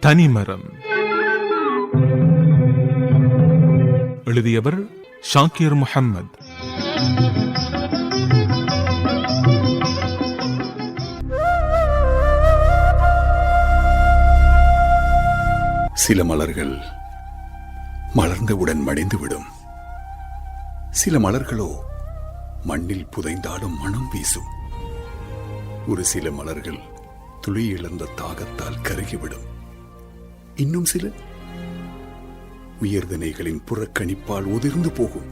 தனிமரம். எழுதியவர் ஷாக்கிர் முஹம்மது. சில மலர்கள் மலர்ந்தவுடன் மடிந்துவிடும். சில மலர்களோ மண்ணில் புதைந்தாலும் மனம் வீசும். ஒரு சில மலர்கள் துளி இழந்த தாகத்தால் கருகிவிடும். இன்னும் சில உயர்தினைகளின் புறக்கணிப்பால் உதிர்ந்து போகும்.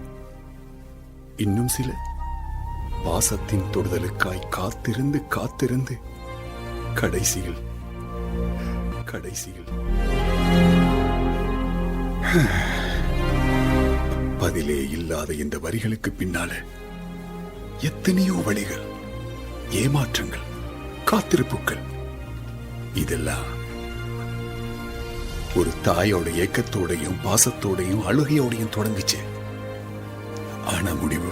இன்னும் சில பாசத்தின் தொடுதலுக்காய் காத்திருந்து காத்திருந்து கடைசியில் பதிலே இல்லாத இந்த வரிகளுக்கு பின்னால எத்தனையோ வழிகள், ஏமாற்றங்கள், காத்திருப்புகள். இதெல்லாம் ஒரு தாயோட ஏக்கத்தோடையும் பாசத்தோடையும் அழுகையோடையும் தொடங்குச்சு. ஆனா முடிவு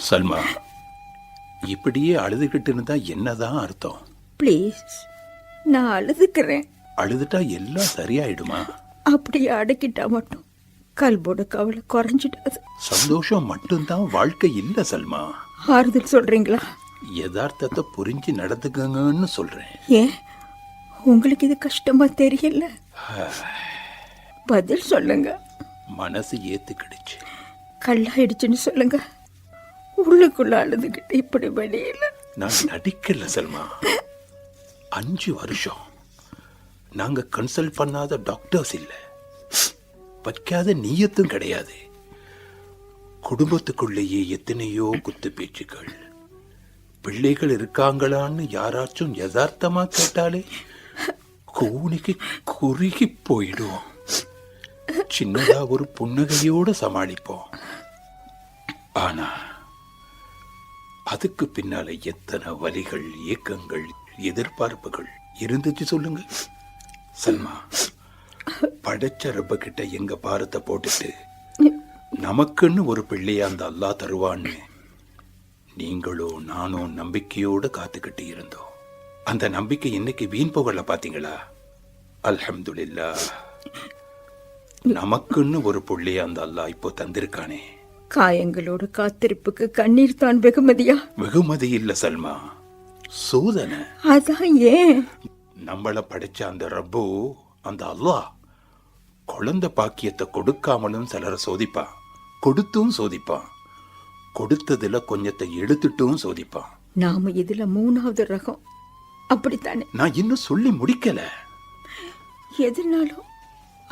சல்மா, இப்படியே அழுதுகிட்டு இருந்தா என்னதான் அர்த்தம்? ப்ளீஸ், நான் அழுதுக்கிறேன். அழுதுட்டா எல்லாம் சரியாயிடுமா? அப்படியே அடக்கிட்டா மட்டும் கல்போட கவலை குறைஞ்சிடாது. சந்தோஷம் மட்டும்தான் வாழ்க்கை இல்ல சல்மா. ஆறுதல் சொல்றீங்களா? யதார்த்தத்தை புரிஞ்சு நடந்துக்கங்கன்னு சொல்றேன். ஏன் உங்களுக்கு இது கஷ்டமா தெரியல? பதில் சொல்லுங்க. மனசு ஏத்துக்கிடுச்சு. கல்லாயிடுச்சுன்னு சொல்லுங்க. உள்ளுக்குள்ள அழுதுகிட்டு இப்படி வெளியில. நான் நடிக்கல சல்மா. 5 வருஷம் நாங்க கன்சல்ட் பண்ணாத டாக்டர்ஸ் இல்ல, வைக்காத நீயத்தும் கிடையாது. குடும்பத்துக்குள்ளேயே எத்தனையோ குத்து பேச்சுக்கள். பிள்ளைகள் இருக்காங்களான்னு யாராச்சும் யதார்த்தமா கேட்டாலே கூனிக்கு குறுகி போயிடும். சின்னதா ஒரு புன்னகையோட சமாளிப்போம். ஆனா அதுக்கு பின்னால எத்தனை வலிகள், ஏக்கங்கள், எதிர்பார்ப்புகள் இருந்துச்சு சொல்லுங்க சல்மா. படைச்ச ரப்ப கிட்ட எங்க பாரத்தை போட்டுட்டு நமக்குன்னு ஒரு பிள்ளையா அந்த அல்லாஹ் தருவான்னு நீங்களும் நானும் நம்பிக்கையோட காத்துக்கிட்டு இருந்தோம். அந்த நம்பிக்கை இன்னைக்கு வீண் போகல பாத்தீங்களா? அல்ஹம்துலில்லாஹ், நமக்குன்னு ஒரு பிள்ளையா அந்த அல்லாஹ் இப்போ தந்திருக்கானே. காயங்களோட காத்திருப்புக்கு கண்ணீர் தான் வெகுமதியா? வெகுமதி இல்ல சல்மா, சோதனை. அதான் ஏன்? நம்மள படைச்ச அந்த ரப்பு, அந்த அல்லாஹ் குழந்தை பாக்கியத்தை கொடுக்காமலும் சிலரை சோதிப்பான், கொடுத்தும் சோதிப்பான், கொடுத்ததுல கொஞ்சத்தை எடுத்துட்டும் சோதிப்பான். நாம இதுல 3வது ரகம். அப்படித்தானே? நான் இன்னும் சொல்லி முடிக்கல. எதுனாலும்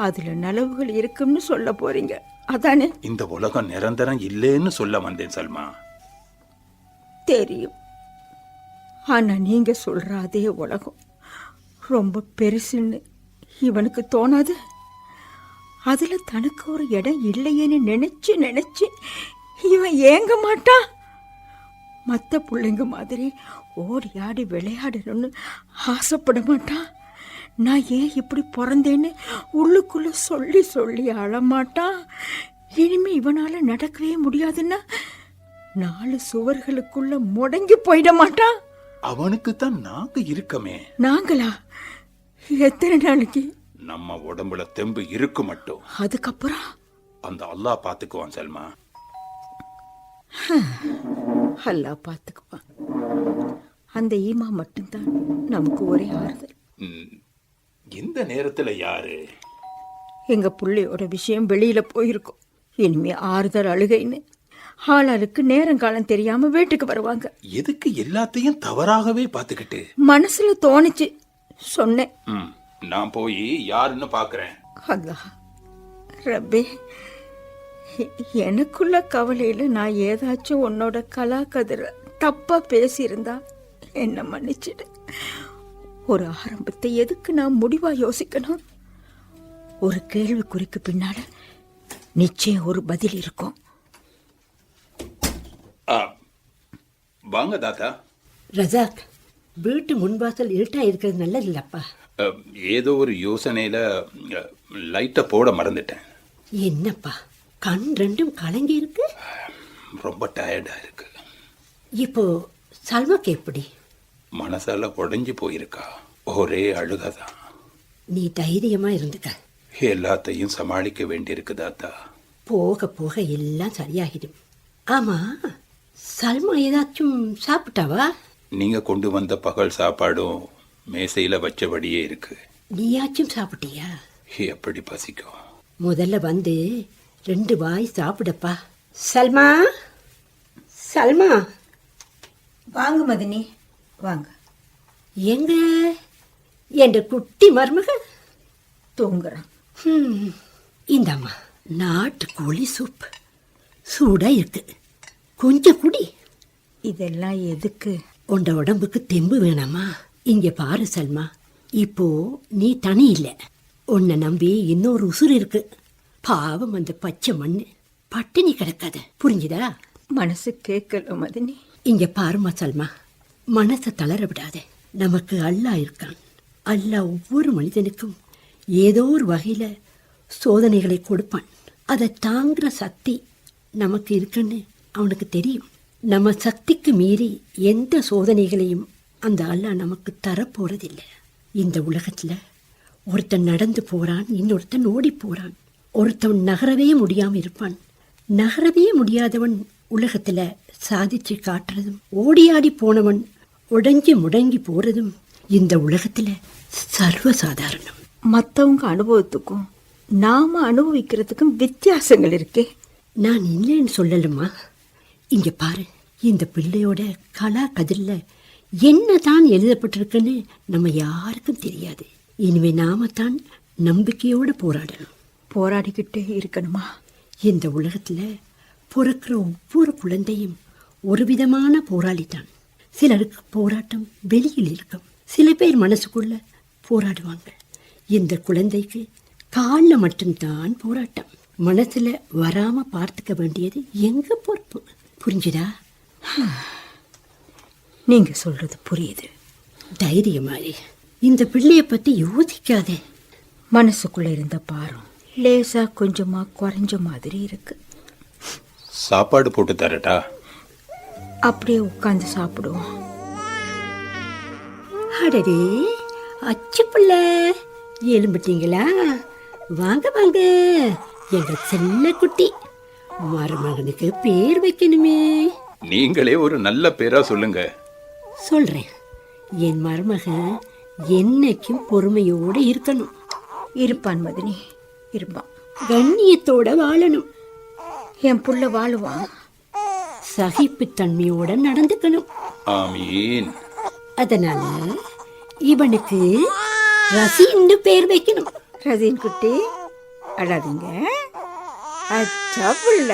அதுல நலவுகள் இருக்குன்னு சொல்ல போறீங்க, அதானே? இந்த உலகம் நிரந்தரம் இல்லைன்னு சொல்ல வந்தேன் சல்மா. தெரியும். ஆனா நீங்க சொல்ற அதே உலகம் ரொம்ப பெருசுன்னு இவனுக்கு தோணாது? அதுல தனக்கு ஒரு இடம் இல்லையேன்னு நினைச்சு நினைச்சு இவன் ஏங்க மாட்டான்? மற்ற பிள்ளைங்க மாதிரி ஓடி ஆடி விளையாடணும்னு ஆசைப்பட மாட்டான்? நான் ஏன் இப்படி பிறந்தேன்னு உள்ளுக்குள்ள சொல்லி சொல்லி அழமாட்டான்? இனிமே இவனால நடக்கவே முடியாதுன்னா 4 சுவர்களுக்குள்ள முடங்கி போயிட மாட்டான்? அவனுக்கு தான் நாங்க இருக்கமே. நாங்களா? எத்தனை நாளைக்கு? நம்ம உடம்புல தெம்பு இருக்கு மட்டும். அதுக்கப்புறம் அந்த அல்லாஹ் பாத்துக்குவான் சல்மா. அல்லாஹ் பாத்துக்குவான். அந்த ஈமா மட்டும்தான் நமக்கு ஒரே ஆறுதல். இந்த நேரத்துல யாரு? எங்க பிள்ளையோட விஷயம் வெளியில போயிருக்கோம். இனிமே ஆறுதல் அழுகைன்னு ஆளாளுக்கு நேரங்காலம் தெரியாம வீட்டுக்கு வருவாங்க. எதுக்கு எல்லாத்தையும் தவறாகவே பாத்துக்கிட்டு? மனசுல தோணுச்சு சொன்னேன். நான் போய் யாருன்னு பாக்குறேன். அல்லாஹ் ரப்பே, எனக்குள்ள கவலையில நான் ஏதாச்சும் உன்னோட கலாக்கதிர தப்பா பேசியிருந்தா என்ன மன்னிச்சிடு. ஒரு ஆரம்பத்தை எதுக்கு நான் முடிவா யோசிக்கணும்? ஒரு கேள்விக்குறிக்கு பின்னால நிச்சயம் ஒரு பதில் இருக்கும். வாங்க தாத்தா. ரஜாக், வீட்டு முன்வாசல் இருட்டா இருக்கிறது நல்லது இல்லப்பா. ஏதோ ஒரு யோசனையில லைட்டை போட மறந்துட்டேன். என்னப்பா கண் ரெண்டும் கலங்கி இருக்கு? ரொம்ப டயர்டா இருக்கு. இப்போ சல்மாக்கு எப்படி? மனசால உடைஞ்சு போயிருக்கா. ஒரே அழுகதான். நீ தைரியமா இருந்துக்க. எல்லாத்தையும் சமாளிக்க வேண்டியிருக்கு தாத்தா. போக போக எல்லாம் சரியாகிடும். ஆமா, சல்மா ஏதாச்சும் சாப்பிட்டாவா? நீங்க கொண்டு வந்த பகல் சாப்பாடும் மேசையில வச்சபடியே இருக்கு. நீயாச்சும் சாப்பிட்டியா? எப்படி பசிக்கும். முதல்ல வந்து 2 வாய் சாப்பிடப்பா. சல்மா, சல்மா. வாங்க மதினி, வாங்க. எங்க என்ற குட்டி மருமகள்? தூங்குறான். இந்தாம்மா, நாட்டுக்கோழி சூப் சூடா இருக்கு, கொஞ்சம் குடி. இதெல்லாம் எதுக்கு? உண்ட உடம்புக்கு தெம்பு வேணாமா? இங்க பாரு சல்மா, இப்போ நீ தனி இல்லை. உன்னை நம்பி இன்னொரு உசுறு இருக்கு. பாவம் அந்த பச்சை மண்ணு பட்டினி கிடக்காத, புரிஞ்சுதா? மனசு கேட்கல மதினி. இங்க பாருமா சல்மா, மனசை தளர விடாத. நமக்கு அல்லாஹ் இருக்கான். அல்லாஹ் ஒவ்வொரு மனிதனுக்கும் ஏதோ ஒரு வகையில சோதனைகளை கொடுப்பான். அதை தாங்குற சக்தி நமக்கு இருக்குன்னு அவனுக்கு தெரியும். நம்ம சக்திக்கு மீறி எந்த சோதனைகளையும் அந்த அல்லாஹ் நமக்கு தரப்போறதில்லை. இந்த உலகத்துல ஒருத்தன் நடந்து போறான், இன்னொருத்தன் ஓடி போறான். ஒருத்தன் நகரவே முடியாம இருப்பான். நகரவே முடியாதவன் உலகத்துல சாதிச்சு காட்டுறதும், ஓடியாடி போனவன் உடைஞ்சு முடங்கி போறதும் இந்த உலகத்துல சர்வசாதாரணம். மற்றவங்க அனுபவத்துக்கும் நாம அனுபவிக்கிறதுக்கும் வித்தியாசங்கள் இருக்கே. நான் இல்லைன்னு சொல்லலுமா. இங்க பாரு, இந்த பிள்ளையோட கலா கதிரில் என்னதான் எழுதப்பட்டிருக்குன்னு நம்ம யாருக்கும் தெரியாது. இனிமே நாம தான் நம்பிக்கையோடு போராடணும். போராடிக்கிட்டே இருக்கணுமா? இந்த உலகத்துல பிறக்கிற ஒவ்வொரு குழந்தையும் ஒரு விதமான போராளிதான். சிலருக்கு போராட்டம் வெளியில் இருக்கும், சில பேர் மனசுக்குள்ள போராடுவாங்க. இந்த குழந்தைக்கு காலில் மட்டும்தான் போராட்டம். மனசுல வராம பார்த்துக்க வேண்டியது எங்க பொறுப்பு, புரிஞ்சுதா? நீங்க சொல்றது புரியுது. தைரியமாரி இந்த பிள்ளைய பத்தி யோசிக்காதே. மனசுக்குள்ள இருந்த பாரம் லேசா கொஞ்சமா குறைஞ்ச மாதிரி இருக்கு. சாப்பாடு போட்டு தரட்டா? அப்படியே உட்காந்து சாப்பிடுவோம். அடடே, அச்சு பிள்ளை எலும்பிட்டீங்களா? வாங்க வாங்க, எங்க செல்ல குட்டி. மருமகனுக்கு பேர் வைக்கணுமே. நீங்களே ஒரு நல்ல பேரா சொல்லுங்க. சொல்றேன். என் மருமகன் என்னைக்கும் பொறுமையோடு இருக்கணும். இருப்பான் மதினி, இருப்பான். கண்ணியத்தோட வாழணும். என் புள்ள வாழுவான். சகிப்புத்தன்மையோட நடந்துக்கணும். ஆமீன். அதனால இவனுக்கு ரசின்னு பேர் வைக்கணும். ரசீன் குட்டி, அழாதீங்க. அச்சா புள்ள.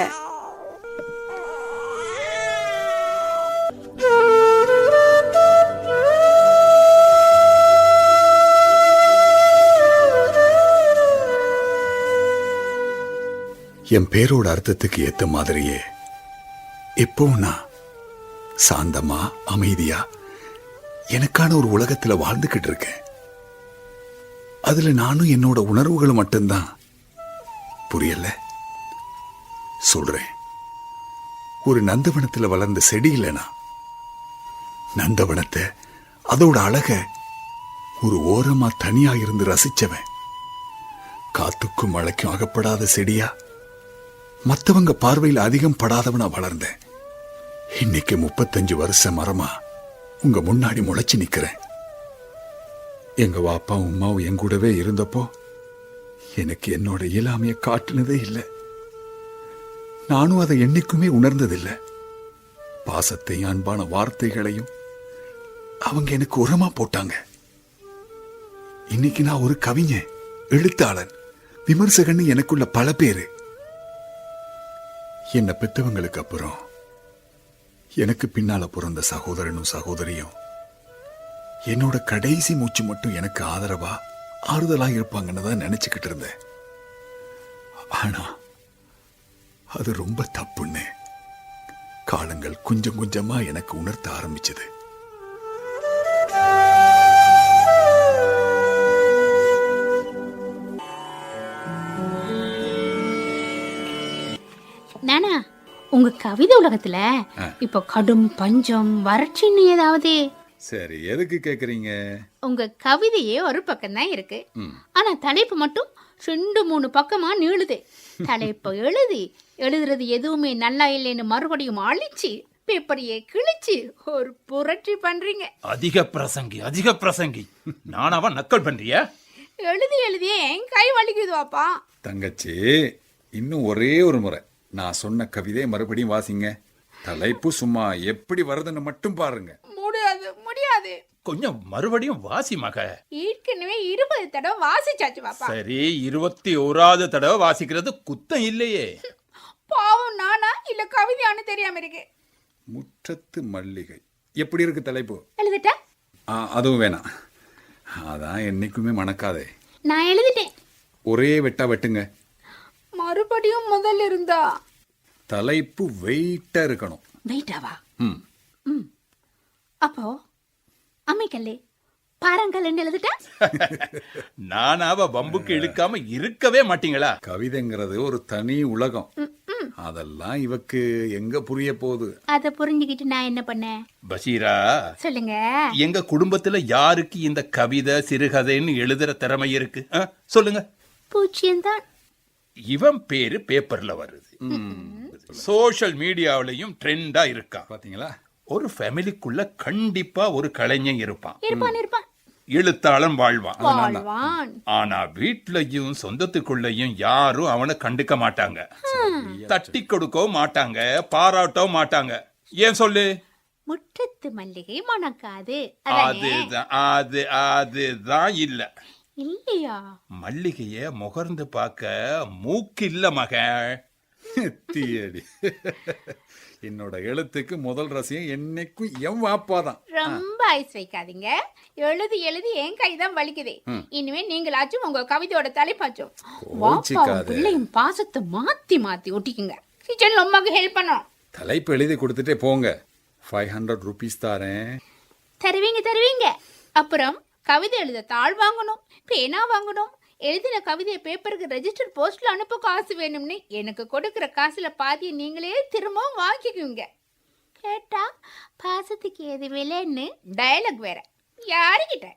என் பேரோட அர்த்தத்துக்கு ஏத்த மாதிரியே எப்பவும் நான் சாந்தமா அமைதியா எனக்கான ஒரு உலகத்துல வாழ்ந்துகிட்டு இருக்கேன். அதுல நானும் என்னோட உணர்வுகள் மட்டும்தான். புரியல? சொல்றேன். ஒரு நந்தவனத்துல வளர்ந்த செடி இல்லைனா நந்தவனத்தை அதோட அழக ஒரு ஓரமா தனியா இருந்து ரசிச்சவன். காத்துக்கும் மழைக்கும் அகப்படாத செடியா, மற்றவங்க பார்வையில் அதிகம் படாதவனா வளர்ந்தேன். இன்னைக்கு 35 வருஷ மரமா உங்க முன்னாடி முளைச்சு நிக்கிறேன். எங்க வாப்பா உமாவும் என் கூடவே இருந்தப்போ எனக்கு என்னோட இயலாமைய காட்டுனதே இல்லை. நானும் அதை என்னைக்குமே உணர்ந்ததில்லை. பாசத்தையும் அன்பான வார்த்தைகளையும் அவங்க எனக்கு உரமா போட்டாங்க. இன்னைக்கு நான் ஒரு கவிஞன், எழுத்தாளன், விமர்சகன், எனக்குள்ள பல பேரு. என்னை பெற்றவங்களுக்கு அப்புறம் எனக்கு பின்னால பிறந்த சகோதரனும் சகோதரியும் என்னோட கடைசி மூச்சு மட்டும் எனக்கு ஆதரவா ஆறுதலா இருப்பாங்கன்னு தான் நினைச்சுக்கிட்டு இருந்தேன். ஆனா அது ரொம்ப தப்புன்னு காலங்கள் கொஞ்சம் கொஞ்சமா எனக்கு உணர்த்த ஆரம்பிச்சது. நானா உங்க கவிதை உலகத்துல இப்ப கடும் பஞ்சம் வறட்சின்னு ஏதாவது? சரி, எதுக்கு கேக்குறீங்க? உங்க கவிதையே ஒரு பக்கம் தான் இருக்கு, ஆனா தலைப்பு மட்டும் 2-3 பக்கமா நீளுது. தலைப்பு எழுதுறது எதுவுமே நல்லா இல்லைன்னு மறுபடியும் அழிச்சு பேப்பரையே கிழிச்சு ஒரு புரட்சி பண்றீங்க. அதிக பிரசங்கி நானாவா நக்கல் பண்றியா? எழுதியே என் கை வலிக்குதுவாப்பா. தங்கச்சி, இன்னும் ஒரே ஒரு முறை நான் சொன்ன கவிதையை மறுபடியும் வாசிங்க. தலைப்பு சும்மா எப்படி வருதுன்னு மட்டும் பாருங்க. முடியாது. கொஞ்சம் மறுபடியும் வாசி மக. ஏற்கனவே 20 தடவை வாசிச்சாச்சு பாப்பா. சரி, 21வது தடவை வாசிக்கிறது குத்தம் இல்லையே. பாவம் நானா இல்ல கவிதையானு தெரியாம இருக்கு. முற்றத்து மல்லிகை எப்படி இருக்கு தலைப்பு? எழுதிட்டா? அதுவும் வேணாம், அதான் என்னைக்குமே மணக்காதே. நான் எழுதிட்டேன். ஒரே வெட்டா வெட்டுங்க. மறுபடியும் முதல்ல இருந்தா தலைப்பு வெயிட்டா இருக்கணும். வெயிட்டாவா? ம். அப்போ அம்மிக்கல்லே பாறங்கல் எழுதிட்டா? நானாவ வம்புக்கு இழுக்காம இருக்கவே மாட்டீங்களா? கவிதைங்கிறது ஒரு தனி உலகம். அதெல்லாம் இவக்கு எங்க புரிய போகுது? அத புரிஞ்சுக்கிட்டு நான் என்ன பண்ணேன்? பஷீரா, சொல்லுங்க. எங்க குடும்பத்துல யாருக்கு இந்த கவிதை சிறுகதைன்னு எழுதுற திறமை இருக்கு? சொல்லுங்க. பூச்சியம்தான். இவன் பேரு பேப்பர்ல வருது, சோஷியல் மீடியாவிலையும் ட்ரெண்டா இருக்கா. பாத்தீங்களா? ஒரு ஃபேமிலிக்குள்ள கண்டிப்பா ஒரு கலைஞன் இருப்பான். இருப்பான். எழுத்தாளன் வாழ்வான். ஆனா வீட்லயும் சொந்தத்துக்குள்ளயும் யாரும் அவனை கண்டுக்க மாட்டாங்க, தட்டி கொடுக்கவும் மாட்டாங்க, பாராட்டவும் மாட்டாங்க. ஏன் சொல்லு? முற்றத்து மல்லிகை மணக்காது. அதுதான் இல்ல இல்லையா? மல்லிகைய முகர்ந்து பார்க்க மூக்கு இல்ல மகன். தீயடி. என்னோட எழுத்துக்கு முதல் ரசியம் என்னைக்கும் என் வாப்பாதான். ரொம்ப ஐஸ் வைக்காதீங்க. எழுதி என் கைதான் வலிக்குதே. இனிமே நீங்களாச்சும் உங்க கவிதையோட தலைப்பாச்சும் பிள்ளையும் பாசத்தை மாத்தி ஒட்டிக்குங்க. கிச்சன்ல அம்மாக்கு ஹெல்ப் பண்ணும். தலைப்பு எழுதி கொடுத்துட்டே போங்க. 500 rupees தாரேன். தருவீங்க. அப்புறம் கவிதை எழுத தாள் வாங்கணும், பேனா வாங்கணும், எழுதின கவிதையை பேப்பருக்கு ரெஜிஸ்டர் போஸ்ட்ல அனுப்ப காசு வேணும்னு எனக்கு கொடுக்கிற காசுல பாதியை நீங்களே திரும்பவும் வாங்கிக்குவீங்க. கேட்டா பாசத்துக்கு எது விலைன்னு டயலாக் வேற. யாருகிட்ட?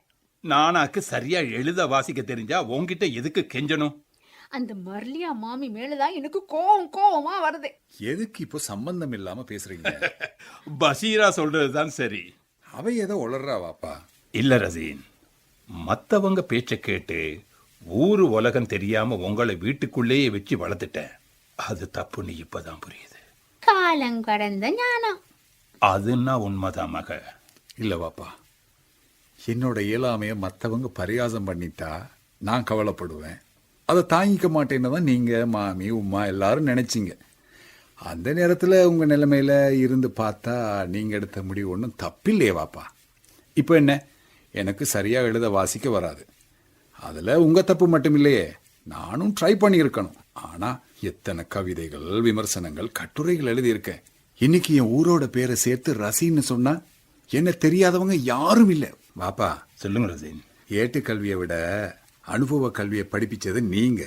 நானாக்கு சரியா எழுத வாசிக்க தெரிஞ்சா உன்கிட்ட எதுக்கு கெஞ்சணும்? அந்த மர்லியா மாமி மேலதான் எனக்கு கோவமா வருது. எதுக்கு இப்போ சம்பந்தம் இல்லாம பேசுறீங்க? பஷீரா சொல்றதுதான் சரி. அவ ஏதோ உளறா வாப்பா. இல்ல ரசீன், மத்தவங்க பேச்ச கேட்டு ஊரு உலகம் தெரியாம உங்களை வீட்டுக்குள்ளேயே வச்சு வளர்த்துட்டேன். அது தப்புன்னு இப்பதான் புரியுது. காலம் கடந்த ஞானம். அதுன்னா உண்மைதான் மக. இல்ல வாப்பா, என்னோட இயலாமைய மத்தவங்க பரிகாசம் பண்ணிட்டா நான் கவலைப்படுவேன். அதை தாங்கிக்க மாட்டேன்னு தான் நீங்க, மாமி, உமா எல்லாரும் நினைச்சிங்க. அந்த நேரத்துல உங்க நிலைமையில இருந்து பார்த்தா நீங்க எடுத்த முடிவு ஒன்றும் தப்பில்லையே வாப்பா. இப்போ என்ன, எனக்கு சரியா எழுத வாசிக்க வராது. அதுல உங்க தப்பு மட்டும் இல்லையே, நானும் ட்ரை பண்ணியிருக்கணும். ஆனா எத்தனை கவிதைகள், விமர்சனங்கள், கட்டுரைகள் எழுதியிருக்கேன். இன்னைக்கு என் ஊரோட பேரை சேர்த்து ரசின்னு சொன்னா என்ன தெரியாதவங்க யாரும் இல்லை வாப்பா. சொல்லுங்க ரசீன். ஏட்டு கல்வியை விட அனுபவ கல்வியை படிப்பிச்சது நீங்க,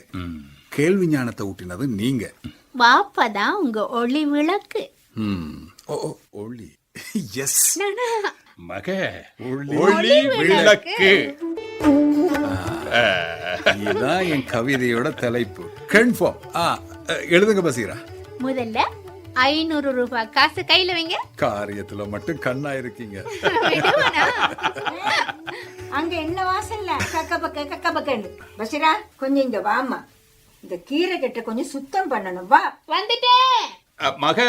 கேள்வி ஞானத்தை ஊட்டினது நீங்க. வாப்பாதான் உங்க ஒளி விளக்கு. ஒளி. எஸ் மக, ஒளி விளக்கு. இதுதான் என் கவிதையோட தலைப்பு. கன்ஃபார்ம். எழுதுங்க பசீரா. முதல்ல 500 ரூபாய் காசு கையில வைங்க. காரியத்துல மட்டும் கண்ணா இருக்கீங்க. அங்க என்ன வாசல்ல கக்க பக்க பஷீரா, கொஞ்சம் இங்க வாமா. இந்த கீரை கட்ட கொஞ்சம் சுத்தம் பண்ணணும். வா. வந்துட்டேன் மக.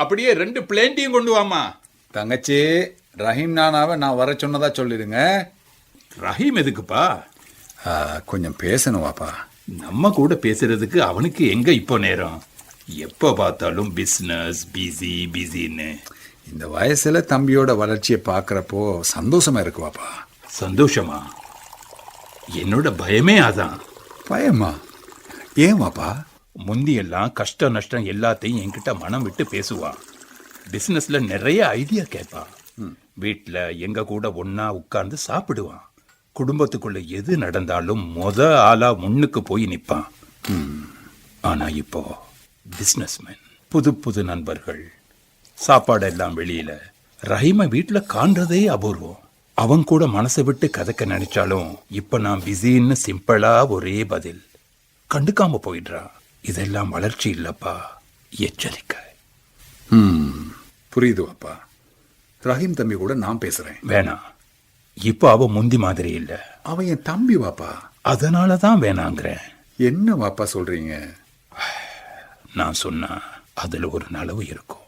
அப்படியே 2 பிளேண்டையும் கொண்டு வாமா. தங்கச்சி, ரஹீம் நானாவை நான் வர சொன்னதா சொல்லிடுங்க. ரஹீம் எதுக்குப்பா? கொஞ்சம் பேசணும் வாப்பா. நம்ம கூட பேசுறதுக்கு அவனுக்கு எங்க இப்போ நேரம்? எப்ப பார்த்தாலும் பிசினஸ் பிஸின்னு. இந்த வயசுல தம்பியோட வளர்ச்சியை பார்க்கறப்போ சந்தோஷமா இருக்கு வாப்பா. சந்தோஷமா? என்னோட பயமே அதான். பயமா? ஏன் வாப்பா? முந்தியெல்லாம் கஷ்ட நஷ்டம் எல்லாத்தையும் என்கிட்ட மனம் விட்டு பேசுவான். பிசினஸ்ல நிறைய ஐடியா கேட்பான். வீட்டுல எங்க கூட ஒன்னா உட்கார்ந்து சாப்பிடுவான். குடும்பத்துக்குள்ள எது நடந்தாலும் ஆளா முன்னுக்கு போய் நிப்பான். ஆனா இப்போ பிசினஸ்மேன், புது புது நண்பர்கள், சாப்பாடெல்லாம் வெளியில. ரஹீமை வீட்டுல காண்றதே அபூர்வம். அவன் கூட மனசை விட்டு கதைக்க நினைச்சாலும் இப்ப நான் பிஸின்னு சிம்பிளா ஒரே பதில். கண்டுக்காம போயிடுறான். இதெல்லாம் வளர்ச்சி இல்லப்பா, எச்சரிக்கை. புரியுது வாப்பா. ரஹீம் தம்பி கூட நான் பேசுறேன். வேணாம், இப்போ அவ முந்தி மாதிரி இல்ல. அவன் என் தம்பி வாப்பா. அதனாலதான் வேணாங்கிறேன். என்ன வாப்பா சொல்றீங்க? நான் சொன்னா அதுல ஒரு நலவு இருக்கும்.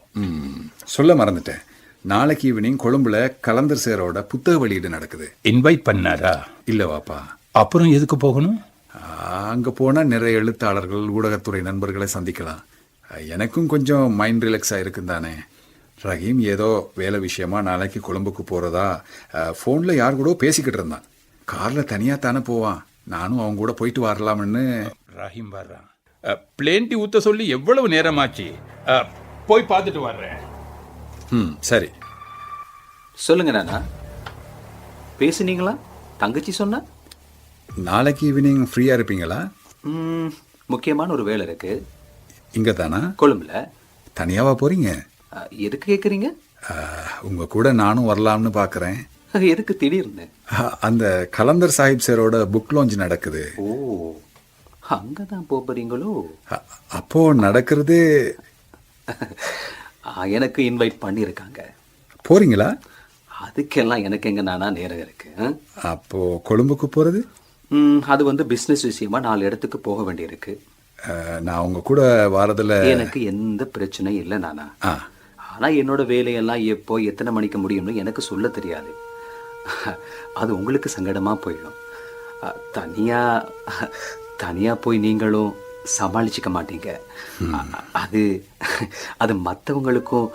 சொல்ல மறந்துட்டேன். நாளைக்கு ஈவினிங் கொழும்புல கலந்தர் சேரோட புத்தக வெளியீடு நடக்குது. இன்வைட் பண்ணாரா? இல்ல வாப்பா. அப்புறம் எதுக்கு போகணும்? அங்க போனா நிறைய எழுத்தாளர்கள், ஊடகத்துறை நண்பர்களை சந்திக்கலாம். எனக்கும் கொஞ்சம் மைண்ட் ரிலாக்ஸ் ஆயிருக்கும் தானே. ரஹீம் ஏதோ வேலை விஷயமா நாளைக்கு கொழும்புக்கு போறதா போன்ல யார் கூட பேசிக்கிட்டு இருந்தான். கார்ல தனியா தானே போவான். நானும் அவங்க கூட போயிட்டு வரலாம்னு. ரஹீம் வர்றான். பிளேன்டி ஊத்த சொல்லி எவ்வளவு நேரமாச்சு? போய் பார்த்துட்டு வர்றேன். சரி. சொல்லுங்க நானா, பேசுனீங்களா? தங்கச்சி சொன்னா நாளைக்கு ஈவினிங் ஃப்ரீயா இருப்பீங்களா? முக்கியமான ஒரு வேலை இருக்கு. இங்க தானா? கொழும்புல. தனியாவா போறீங்க? எதுக்கு கேக்குறீங்க? உங்க கூட நானும் வரலாம்னு பாக்குறேன். எதுக்கு திடீர்னு? அந்த கலந்தர் சாஹிப் சாரோட புக் லான்ச் நடக்குது. ஓ, அங்கதான் போறீங்களோ? அப்போ நடக்கிறது. எனக்கு இன்வைட் பண்ணியிருக்காங்க. போறீங்களா? அதுக்கெல்லாம் எனக்கு எங்க நானா நேரம் இருக்கு. அப்போ கொழும்புக்கு போறது? அது பிசினஸ் விஷயமா 4 இடத்துக்கு போக வேண்டியிருக்கு. நான் உங்க கூட வாரதுல எனக்கு எந்த பிரச்சனையும் இல்லை நானா. ஆனா என்னோட வேலையெல்லாம் எப்போ எத்தனை மணிக்கு முடியும்னு எனக்கு சொல்ல தெரியாது. அது உங்களுக்கு சங்கடமா போயிடும். தனியா தனியா போய் நீங்களும் சமாளிச்சுக்க மாட்டீங்க. அது மற்றவங்களுக்கும்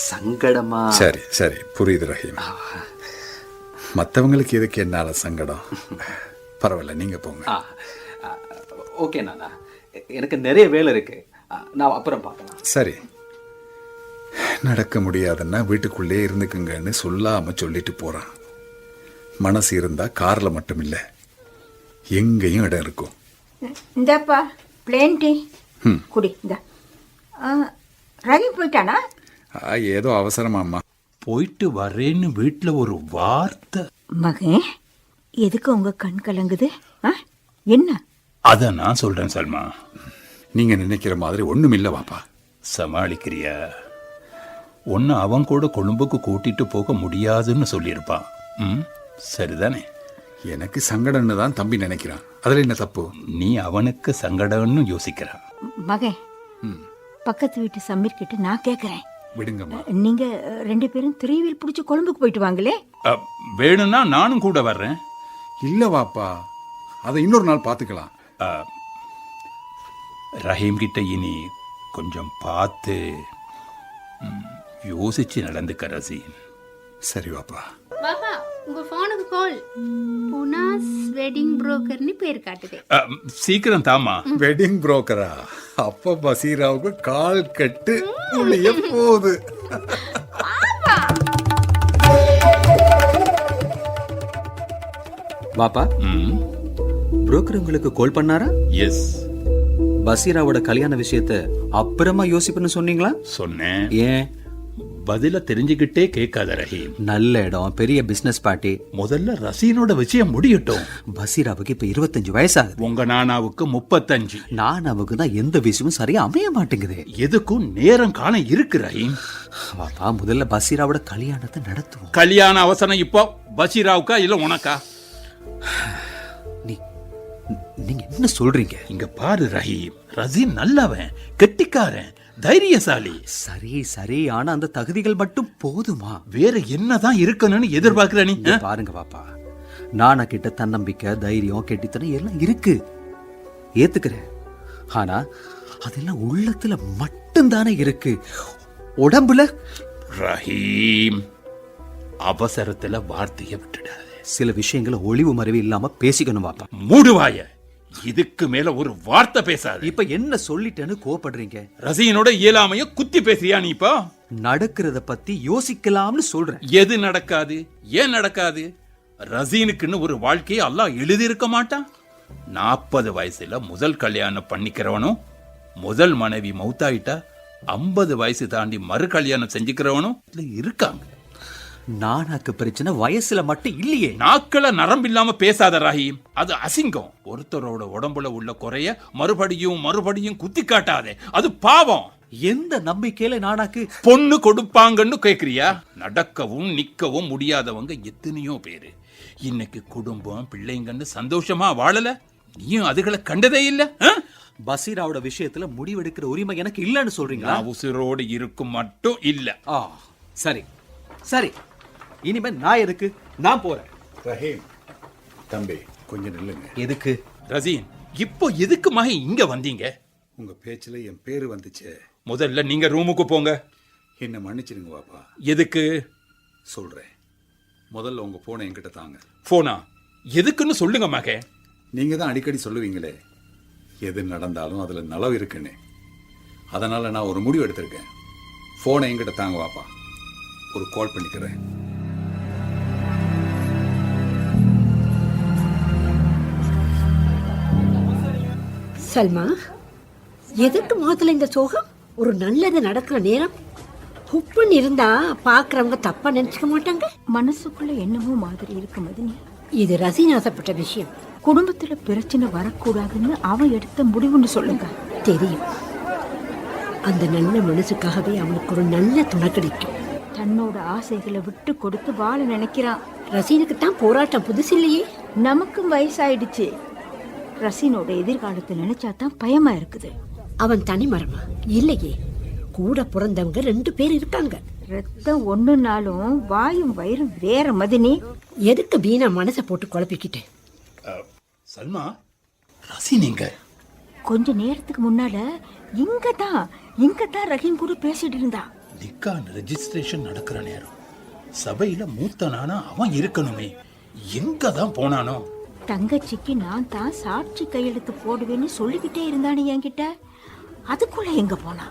சங்கடமா. சரி சரி, புரியுது ரஹீம். மற்றவங்களுக்கு எதுக்கு என்னால சங்கடம்? பரவாயில்ல, நீங்க போங்க. ஓகே நானா, எனக்கு நிறைய வேலை இருக்கு. நான் அப்புறம் பார்க்கலாம். சரி. நடக்க முடியாதுன்னா வீட்டுக்குள்ளே இருந்துக்குங்கன்னு சொல்லாம சொல்லிட்டு போறான். மனசு இருந்தா கார்ல மட்டும் இல்ல, எங்கேயும் இடம் இருக்கும். இந்தாப்பா பிளேன் டீ குடி. இந்த ரஹீம் போயிட்டானா? ஏதோ அவசரமாம்மா. போயிட்டு வரேன்னு வீட்டுல ஒரு வார்த்தை. மகன், எதுக்கு உங்க கண் கலங்குது? என்ன? அத நான் சொல்றேன் சல்மா. நீங்க நினைக்கிற மாதிரி ஒண்ணும் இல்ல வாப்பா. சமாளிக்கிறியா? ஒன்னு அவன் கூட கொழும்புக்கு கூட்டிட்டு போக முடியாதுன்னு சொல்லியிருப்பான். சரிதானே? எனக்கு சங்கடம்னு தான் தம்பி நினைக்கிறான். அதுல என்ன தப்பு? நீ அவனுக்கு சங்கடம்னு யோசிக்கிறான். மகன், பக்கத்து வீட்டு சமீர் கிட்ட நான் கேக்குறேன். விடுங்கம்மா. நீங்க 2 பேரும் 3 வீல் பிடிச்சு கொழும்புக்கு போயிட்டு வாங்களே. வேணும்னா நானும் கூட வர்றேன். இல்ல வாப்பா, அதை இன்னொரு நாள் பாத்துக்கலாம். ரஹீம் கிட்ட இனி கொஞ்சம் பார்த்து யோசிச்சு நடந்துக்க ரசீன். சரி வாப்பா. பாபா, உங்க போனுக்கு கால். புனாஸ் வெட்டிங் புரோக்கர்னு பேர் காட்டுது. சீக்கிரம் தாமா. வெட்டிங் புரோக்கரா? அப்ப பசீராவுக்கு கால் கட்டு உளிய போகுது. பாப்பா, புரோக்கர் உங்களுக்கு கால் பண்ணாரா? எஸ். பசீராவோட கல்யாண விஷயத்த அப்புறமா யோசிப்புன்னு சொன்னீங்களா? சொன்னேன். ஏன்? பதில தெரிஞ்சுக்கிட்டே கேட்காத ரஹீம். நல்ல இடம், பெரிய பிசினஸ் பார்ட்டி. முதல்ல ரசீனோட விஷயம் முடியட்டும். பசீராவுக்கு இப்ப 25 வயசாகுது. உங்க நானாவுக்கு 35. நானாவுக்கு தான் எந்த விஷயமும் சரியா அமைய மாட்டேங்குது. எதுக்கும் நேரம் காண இருக்கு ரஹீம். பாப்பா, முதல்ல பசீராவோட கல்யாணத்தை நடத்துவோம். கல்யாண அவசரம் இப்போ பசீராவுக்கா இல்ல உனக்கா? நீங்க என்ன சொல்றீங்க? இங்க பாரு ரஹீம், ரசீன் நல்லவன், கெட்டிக்காரன், தைரியசாலி. சரி சரி, ஆனா அந்த தகுதிகள் மட்டும் போதுமா? வேற என்னதான் இருக்கணும்னு எதிர்பார்க்கிற நீ? பாருங்க பாப்பா, நானா கிட்ட தன்னம்பிக்கை, தைரியம், கெட்டித்தனம் எல்லாம் இருக்கு, ஏத்துக்கிறேன். ஆனா அதெல்லாம் உள்ளத்துல மட்டும்தானே இருக்கு, உடம்புல. ரஹீம், அவசரத்துல வார்த்தைய விட்டுடாத. சில விஷயங்களை ஒளிவு மறைவு இல்லாம பேசிக்கணும் பாப்பா. மூடுவாய. இதுக்கு மேல ஒரு வார்த்தை பேசாது. இப்ப என்ன சொல்லிட்டேன்னு கோபப்படுறீங்க? ரசீனோட இயலாமைய குத்தி பேசுறியா நீ? இப்போ நடக்கிறத பத்தி யோசிக்கலாம்னு சொல்றேன். எது நடக்காது? ஏன் நடக்காது? ரசீனுக்குன்னு ஒரு வாழ்க்கையை அல்லாஹ் எழுதியிருக்க மாட்டான். 40 வயசுல முதல் கல்யாணம் பண்ணிக்கிறவனும், முதல் மனைவி மௌத்தாயிட்டா 50 வயசு தாண்டி மறு கல்யாணம் செஞ்சுக்கிறவனும் இருக்காங்க. நானாக்கு பிரச்சனை வயசுல மட்டும் இல்லையே. நாக்கள நரம்பில்லாம பேசாத ரஹீம், அது அசிங்கம். ஒருத்தரோட உடம்புல உள்ள குறைய மறுபடியும் மறுபடியும் குத்தி காட்டாதே, அது பாவம். எந்த நம்பிக்கையில நானாக்கு பொண்ணு கொடுப்பாங்கன்னு கேக்குறியா? நடக்கவும் நிக்கவும் முடியாதவங்க எத்தனையோ பேரு இன்னைக்கு குடும்பம் பிள்ளைங்கன்னு சந்தோஷமா வாழல. நீயும் அதுகளை கண்டதே இல்ல. பசீராவோட விஷயத்துல முடிவெடுக்கிற உரிமை எனக்கு இல்லன்னு சொல்றீங்களா? நான் உசிரோடு இருக்கும் மட்டும் இல்ல. சரி சரி, இனிமே நான் எதுக்கு? நான் போறேன். ரஹீம் தம்பி கொஞ்சம் நில்லுங்க. எதுக்கு? ரசீன், இப்போ எதுக்கு மகி இங்க வந்தீங்க? உங்க பேச்சுல என் பேரு வந்துச்சு. முதல்ல நீங்க ரூமுக்கு போங்க. என்ன மன்னிச்சிருங்க பாப்பா. எதுக்கு? சொல்றேன். முதல்ல உங்க போனை என்கிட்ட தாங்க. போனா எதுக்குன்னு சொல்லுங்க மகே. நீங்க தான் அடிக்கடி சொல்லுவீங்களே எது நடந்தாலும் அதுல நலவு இருக்குன்னு. அதனால நான் ஒரு முடிவு எடுத்திருக்கேன். போனை என்கிட்ட தாங்க பாப்பா, ஒரு கால் பண்ணிக்கிறேன். சல்மா, எதுக்கு முதல்ல இந்த சோகம்? ஒரு நல்லது நடக்கிற நேரம் உப்புன்னு இருந்தா பாக்குறவங்க தப்பா நினைச்சுக்க மாட்டாங்க. மனசுக்குள்ள என்னமோ மாதிரி இருக்கு மதினி. இது ரசீன் ஆசைப்பட்ட விஷயம். குடும்பத்துல பிரச்சனை வரக்கூடாதுன்னு அவன் எடுத்த முடிவுன்னு சொல்லுங்க. தெரியும், அந்த நல்ல மனசுக்காகவே அவனுக்கு ஒரு நல்ல துணை கிடைக்கும். தன்னோட ஆசைகளை விட்டு கொடுத்து வாழ நினைக்கிறான். ரசீனுக்கு தான் போராட்டம் புதுசு இல்லையே. நமக்கும் வயசாயிடுச்சு. ரசீனோட எதிர்காலத்தை நினைச்சா தான் பயமா இருக்குது. அவன் தனி மரமா? இல்லையே, கூட பிறந்தவங்க 2 பேர் இருக்காங்க. ரத்தம் ஒண்ணுனாலும் வாயும் வயிறும் வேற மதினி. எதுக்கு வீணா மனசை போட்டு குழப்பிக்கிட்டு? சல்மா, ரசீன் எங்க? கொஞ்ச நேரத்துக்கு முன்னால இங்கதான் ரஹீம் கூட பேசிட்டு இருந்தா. நிக்கான் ரெஜிஸ்ட்ரேஷன் நடக்கிற நேரம். சபையில மூத்த நானா அவன் இருக்கணுமே, எங்க தான் போனானோ? தங்கச்சிக்கு நான் தான் சாட்சி கையெழுத்து போடுவேன்னு சொல்லிக்கிட்டே இருந்தானே என்கிட்ட. அதுக்குள்ள எங்க போனா?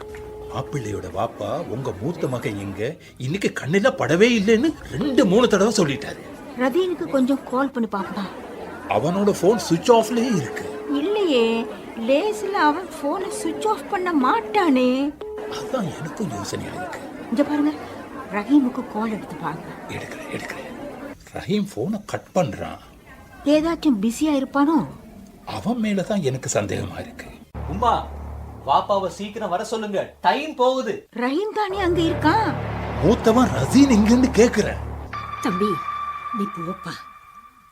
மாப்பிள்ளையோட வாப்பா உங்க மூத்த மகன் எங்க, இன்னைக்கு கண்ணில படவே இல்லைன்னு 2-3 தடவை சொல்லிட்டாரு. ரதீனுக்கு கொஞ்சம் கால் பண்ணி பாக்கலாம். அவனோட போன் சுவிட்ச் ஆஃப்லயே இருக்கு. இல்லையே, லேசில அவன் போனை சுவிட்ச் ஆஃப் பண்ண மாட்டானே. அதான் எனக்கும் யோசனையா இருக்கு. இங்க பாருங்க, ரஹீமுக்கு கால் எடுத்து பாருங்க. எடுக்கிறேன். ரஹீம் போனை கட் பண்றான். ஏதாச்சும் பிஸியா இருப்பானோ? அவன் மேலதான் எனக்கு சந்தேகமா இருக்கு. உமா, வாப்பாவை சீக்கிரம் வர சொல்லுங்க, டைம் போகுது. ரஹீம் தானே அங்க இருக்கான். மூத்தவன் ரசீன் எங்கன்னு கேக்குறேன். தம்பி, நீ போப்பா,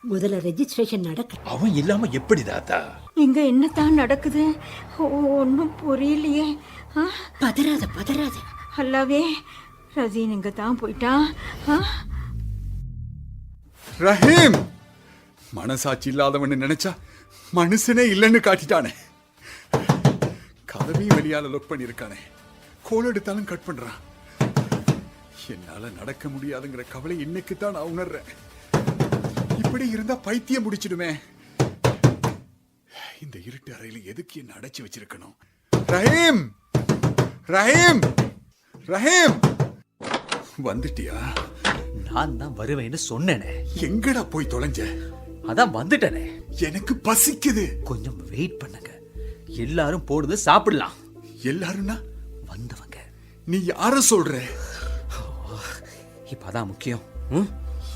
முதல்ல ரெஜிஸ்ட்ரேஷன் நடக்க. அவன் இல்லாம எப்படி தாத்தா? இங்க என்னதான் நடக்குது ஒன்னும் புரியலையே. பதறாத. அல்லாவே, ரசீன் இங்க தான் போயிட்டான். ரஹீம், மனசாட்சி இல்லாதவன்னு நினைச்சா மனுஷனே இல்லைன்னு காட்டிட்டானே. கதவையும் வெளியால லொக் பண்ணிருக்கானே. கோல் எடுத்தாலும் கட் பண்றான். என்னால நடக்க முடியாதுங்கிற கவலை இன்னைக்கு தான் நான் உணர்றேன். இப்படி இருந்தா பைத்தியம் முடிச்சிடுமே. இந்த இருட்டு அறையில எதுக்கு என்ன அடைச்சு வச்சிருக்கணும்? ரஹீம், ரஹீம், ரஹீம், வந்துட்டியா? நான் தான் வருவேன்னு சொன்னேனே. எங்கடா போய் தொலைஞ்ச? அதான் வந்துட்டேனே. எனக்கு பசிக்குது. கொஞ்சம் வெயிட் பண்ணுங்க, எல்லாரும் போடுது சாப்பிடலாம். எல்லாருன்னா வந்தவங்க. நீ யார சொல்ற? இப்பதான் முக்கியம்.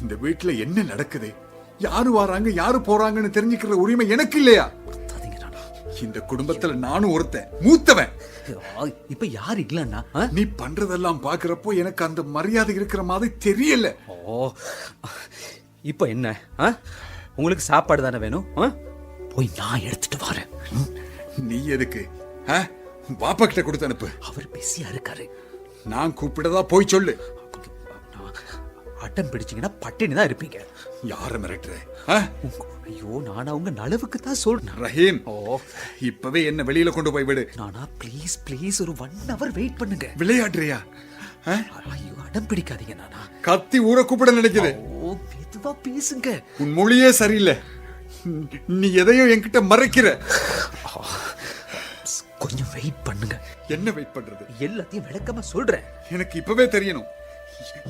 இந்த வீட்டுல என்ன நடக்குது, யாரு வராங்க யாரு போறாங்கன்னு தெரிஞ்சுக்கிற உரிமை எனக்கு இல்லையா? இந்த குடும்பத்துல நானும் ஒருத்தன், மூத்தவன். இப்ப யாரு இல்லன்னா? நீ பண்றதெல்லாம் பாக்குறப்போ எனக்கு அந்த மரியாதை இருக்கிற மாதிரி தெரியல. இப்ப என்ன? உங்களுக்கு சாப்பாடு தானே வேணும்? போய் நான் எடுத்துட்டு வரேன். நீ எதுக்கு? பாப்பா கிட்ட கொடுத்து அனுப்பு. அவர் பிஸியா இருக்காரு. நான் கூப்பிடதா போய் சொல்லு. அட்டம் பிடிச்சீங்கன்னா பட்டினி தான் இருப்பீங்க. யார மிரட்டுற? ஐயோ, நானா உங்க நலவுக்கு தான் சொல்றேன். ரஹீம், இப்பவே என்ன வெளியில கொண்டு போய் விடு. நானா ப்ளீஸ் ஒரு 1 hour வெயிட் பண்ணுங்க. விளையாடுறியா? ஐயோ, அடம் பிடிக்காதீங்க. நானா கத்தி ஊரை கூப்பிட நினைக்கிறேன். மெதுவா பேசுங்க. உன் மொழியே சரியில்லை. நீ எதையோ என்கிட்ட மறைக்கிற. கொஞ்சம் வெயிட் பண்ணுங்க. என்ன வெயிட் பண்றது? எல்லாத்தையும் விளக்கமா சொல்றேன். எனக்கு இப்பவே தெரியணும்,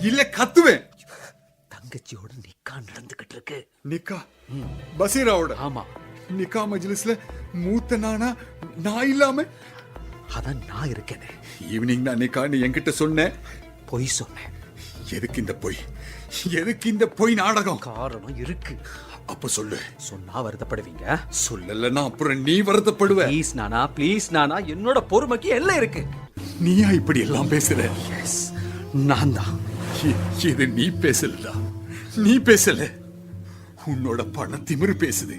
இல்ல கத்துவேன். தங்கச்சியோட நிக்கா நடந்துகிட்டு இருக்கு. நிக்கா? பசீராவோட? ஆமா. நிக்கா மஜ்லிஸ்ல மூத்த நானா நான் இல்லாம? அதான் நான் இருக்கேனே. ஈவினிங் நான் நிக்கா நீ என்கிட்ட சொன்ன. பொய் சொன்னேன். எதுக்கு இந்த பொய்? எதுக்கு இந்த பொய் நாடகம்? காரணம் இருக்கு. அப்ப சொல்லு. சொன்னா வருத்தப்படுவீங்க. சொல்லலன்னா அப்புறம் நீ வருத்தப்படுவ. ப்ளீஸ் நானா, ப்ளீஸ் நானா, என்னோட பொறுமைக்கு எல்லாம் இருக்கு. நீயா இப்படி எல்லாம் பேசுற? எஸ், நான் தான். இது நீ பேசலடா, நீ பேசல, உன்னோட பண திமிரு பேசுது.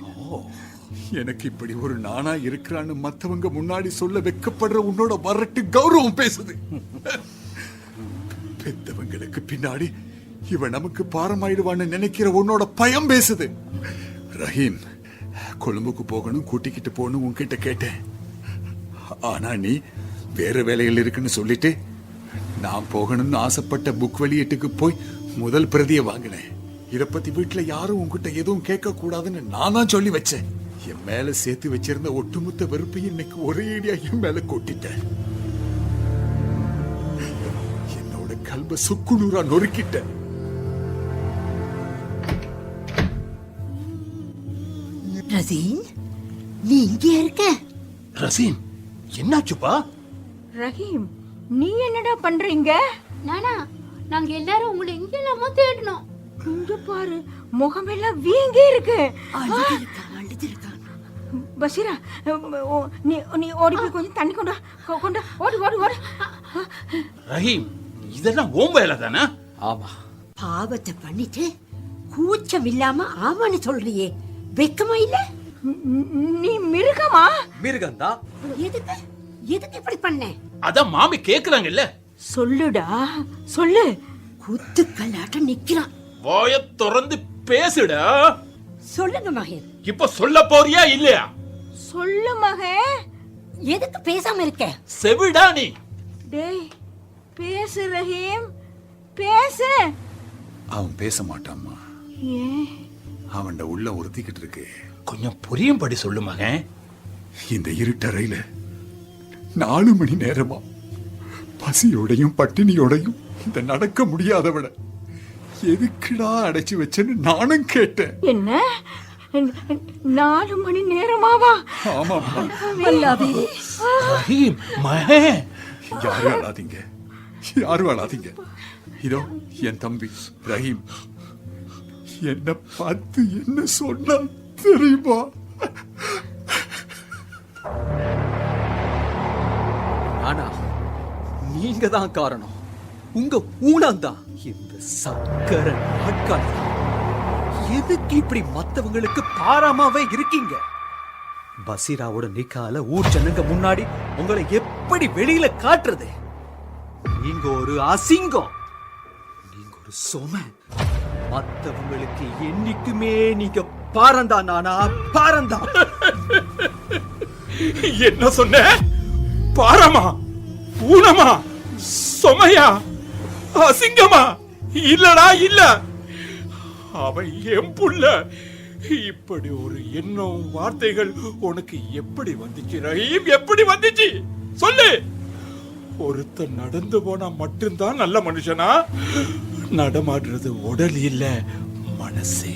எனக்கு இப்படி ஒரு நானா இருக்கிறான்னு மத்தவங்க முன்னாடி சொல்ல வெக்கப்படுற உன்னோட வரட்டு கௌரவம் பேசுது. பெத்தவங்களுக்கு பின்னாடி இவன் நமக்கு பாரமாயிடுவான்னு நினைக்கிற உன்னோட பயம் பேசுது. ரஹீம், கொழும்புக்கு போகணும், கூட்டிக்கிட்டு போகணும் உன்கிட்ட கேட்டேன். ஆனா நீ வேற வேலைகள் இருக்குன்னு சொல்லிட்டு நான் போகணும்னு ஆசைப்பட்ட புக் வெளியீட்டுக்கு போய் முதல் பிரதியை வாங்கினேன். இத பத்தி வீட்டுல யாரும் உன்கிட்ட எதுவும் கேட்க கூடாதுன்னு நான் தான் சொல்லி வச்சேன். என் மேல சேர்த்து வச்சிருந்த ஒட்டுமொத்த வெறுப்பையும் இன்னைக்கு ஒரே அடியா என் மேல கொட்டிட்டேன். என்னோட கல்ப சுக்குநூறா நொறுக்கிட்டேன். ரசீன், நீ இங்கே இருக்க? ரசீன், என்னாச்சுப்பா? ரஹீம், நீ என்னடா பண்றீங்க? நானா, நாங்க எல்லாரும் உங்களை எங்கெல்லாமோ தேடணும். இங்க பாரு, முகமெல்லாம் வீங்கி இருக்கு. அழுதிருக்கான். பஷீரா, நீ ஓடி போய் கொஞ்சம் தண்ணி கொண்டு ஓடி ஓடி ஓடி. ரஹீம், இதெல்லாம் ஓம் வேலை தானே? ஆமா. பாவத்தை பண்ணிட்டு கூச்சம் இல்லாம ஆமான்னு சொல்றியே, வெக்கமா இல்ல? நீ மிருகமா? மிருகந்தா. எதுக்கு எதுக்கு இப்படி பண்ண? அதான் மாமி கேக்குறாங்கல்ல. சொல்லுடா, சொல்லு. குத்துக்கல்லாட்ட நிக்கிறான். வாய திறந்து பேசுடா. சொல்லுங்க மகன். இப்ப சொல்ல போறியா இல்லையா? சொல்லு மகன். எதுக்கு பேசாம இருக்க? செவிடா நீ. டேய், பேசு ரஹீம், பேசு. அவன் பேச மாட்டான்மா. ஏன்? அவன் உள்ள உறுத்திக்கிட்டு இருக்கு. கொஞ்சம் புரியும்படி சொல்லு மகன். இந்த இருட்டறையில 4 மணி நேரமா பசியோடையும் பட்டினியோடையும் இந்த நடக்க முடியாதவட எதுக்குடா அடைச்சு வச்சேன்னு நானும் கேட்டேன். என்ன 4 மணி நேரமாவா? ஆமாம்மா. அல்லாவே. ரஹீம், மகன். யாரும் அழாதீங்க, யாரும் அழாதீங்க. இதோ என் தம்பி ரஹீம் என்ன பார்த்து என்ன சொன்னான் தெரியுமா? ஆனா நீங்க தான் காரணம். உங்க ஊனம் தான். இந்த சக்கர நாட்கள் எதுக்கு இப்படி மத்தவங்களுக்கு பாராமாவே இருக்கீங்க? பசீராவோட நிக்கால ஊர் ஜனங்க முன்னாடி உங்களை எப்படி வெளியில காட்டுறது? நீங்க ஒரு அசிங்கம், நீங்க ஒரு சுமை. மத்தவங்களுக்கு என்னைக்குமே நீங்க பாரந்தா. நானா பாரந்தா. என்ன சொன்ன? பாரமா, ஊனமா, சுமையா, அசிங்கமா? இல்லடா இல்ல, அவன் என் புள்ள. இப்படி ஒரு எண்ணம் வார்த்தைகள் உனக்கு எப்படி வந்துச்சு ரஹீம்? எப்படி வந்துச்சு சொல்லு. ஒருத்தன் நடந்து போனா மட்டும்தான் நல்ல மனுஷனா? நடமாடுறது உடல் இல்ல, மனசு.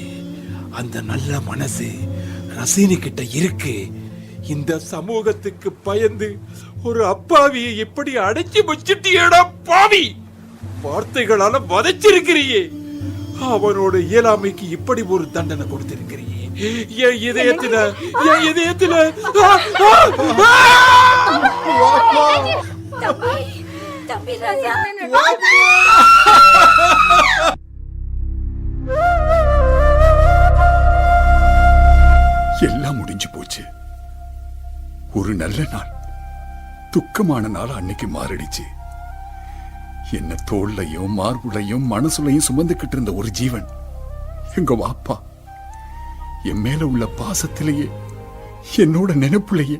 அந்த நல்ல மனசு ரசீனி கிட்ட இருக்கு. இந்த சமூகத்துக்கு பயந்து ஒரு அப்பாவியை எப்படி அடைச்சி வச்சிட்டியடா பாவி! வார்த்தைகளால வதைச்சிருக்கிறியே. அவனோட இயலாமைக்கு இப்படி ஒரு தண்டனை கொடுத்திருக்கிறியே. என் இதயத்துல தம்பி ராஜா. எல்லாம் முடிஞ்சு போச்சு. ஒரு நல்ல நாள், துக்கமான நாள் அன்னைக்கு மாறிடுச்சு. என்ன தோல்லையும் மார்புலையும் மனசுலையும் சுமந்துக்கிட்டு இருந்த ஒரு ஜீவன், எங்க வாப்பா, என் மேல உள்ள பாசத்திலேயே என்னோட நினைப்புலையே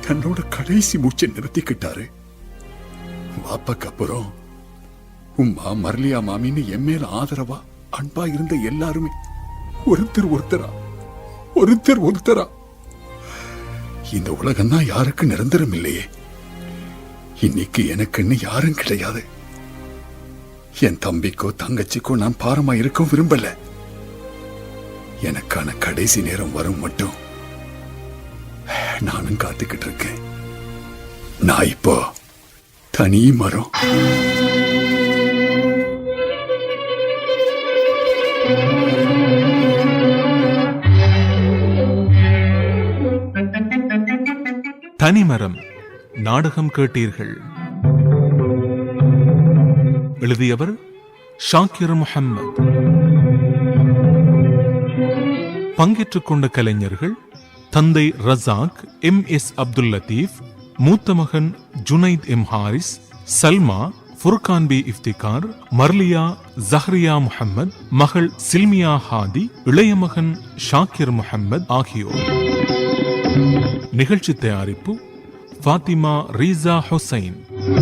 தன்னோட கடைசி மூச்சை நிறுத்திக்கிட்டாரு. வாப்பாக்கு அப்புறம் உம்மா, மர்லியா மாமின்னு என் மேல ஆதரவா அன்பா இருந்த எல்லாருமே ஒருத்தர் ஒருத்தரா இந்த உலகம் தான் யாருக்கு நிரந்தரம் இல்லையே. இன்னைக்கு எனக்குன்னு யாரும் கிடையாது. என் தம்பிக்கோ தங்கச்சிக்கோ நான் பாரமா இருக்க விரும்பல. எனக்கான கடைசி நேரம் வரும் மட்டும் நானும் காத்துக்கிட்டு இருக்கேன். நான் இப்போ தனி மரம். தனிமரம் நாடகம் கேட்டீர்கள். எழுதியவர் ஷாக்கிர் முஹம்மத். பங்கேற்றுக் கொண்ட கலைஞர்கள் தந்தை ரசாக் MS அப்துல் லத்தீப், மூத்த மகன் ஜுனைத் M ஹாரிஸ், சல்மா ஃபுர்கான் பி இஃப்திகார், மர்லியா ஜஹ்ரியா முஹம்மத், மகள் சில்மியா ஹாதி, இளைய மகன் ஷாக்கிர் முஹம்மத் ஆகியோர். நிகழ்ச்சி தயாரிப்பு ஃபாத்திமா ரீசா ஹுசைன்.